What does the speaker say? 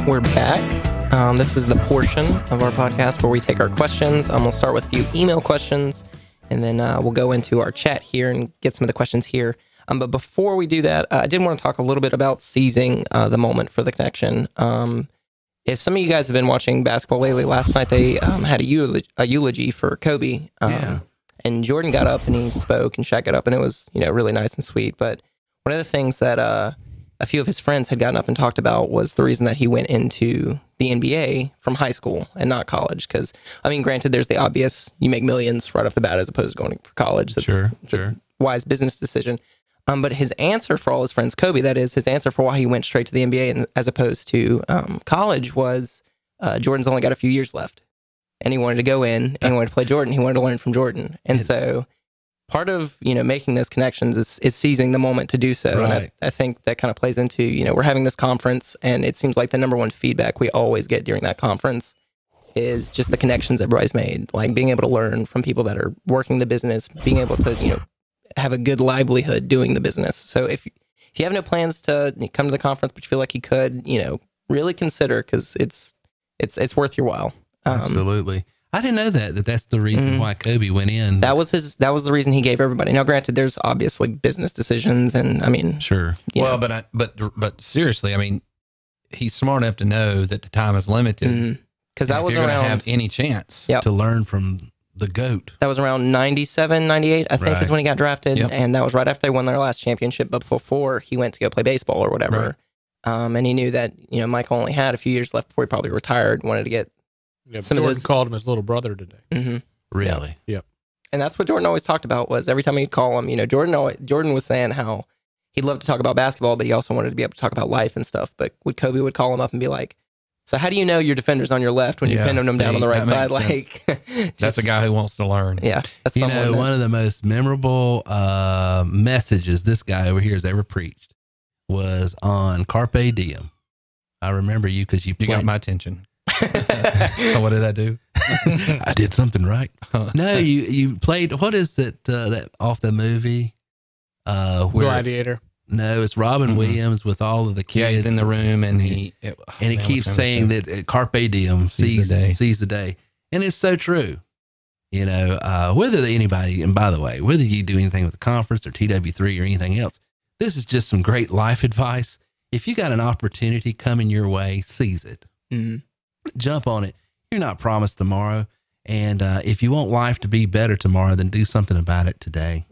We're back. This is the portion of our podcast where we take our questions. We'll start with a few email questions, and then we'll go into our chat here and get some of the questions here. But before we do that, I did want to talk a little bit about seizing the moment for the connection. If some of you guys have been watching basketball lately, last night they had a eulogy for Kobe. And Jordan got up and he spoke, and Shaq got up, and it was really nice and sweet. But one of the things that a few of his friends had gotten up and talked about was the reason that he went into the NBA from high school and not college. Because, I mean, granted, there's the obvious, you make millions right off the bat as opposed to going for college. That's a wise business decision. But his answer for all his friends, Kobe, that is, his answer for why he went straight to the NBA as opposed to college was Jordan's only got a few years left. And he wanted to go in and he wanted to play Jordan. He wanted to learn from Jordan. And so part of, making those connections is seizing the moment to do so. Right. And I think that kind of plays into, we're having this conference, and it seems like the number one feedback we always get during that conference is just the connections everybody's made, like being able to learn from people that are working the business, being able to, have a good livelihood doing the business. So if you have no plans to come to the conference, but you feel like you could, really consider, because it's worth your while. Absolutely. I didn't know that's the reason why Kobe went in. That was the reason he gave everybody. Now, granted, there's obviously business decisions, and I mean, sure. Well, but seriously, I mean, he's smart enough to know that the time is limited. Because that was around, around, have any chance to learn from the GOAT. That was around 97, 98, I think is when he got drafted. Yep. And that was right after they won their last championship, but before he went to go play baseball or whatever. Right. And he knew that, Michael only had a few years left before he probably retired, wanted to get some Jordan of those. Called him his little brother today. Mm-hmm. Really? Yep. And that's what Jordan always talked about, was every time he'd call him, Jordan was saying how he'd love to talk about basketball, but he also wanted to be able to talk about life and stuff. But Kobe would call him up and be like, so how do you know your defender's on your left when you're pinning them down on the right side? Like, that's a guy who wants to learn. Yeah. That's one of the most memorable messages this guy over here has ever preached was on Carpe Diem. I remember you because you got my attention. So what did I do? I did something right. No, you played, what is it, that off the movie? Gladiator. No, it's Robin Williams with all of the kids. Yeah, he's in the room, and he keeps saying that Carpe Diem, seize the day. And it's so true. Whether anybody, and by the way, whether you do anything with the conference or TW3 or anything else, this is just some great life advice. If you got an opportunity coming your way, seize it. Jump on it. You're not promised tomorrow. And if you want life to be better tomorrow, then do something about it today.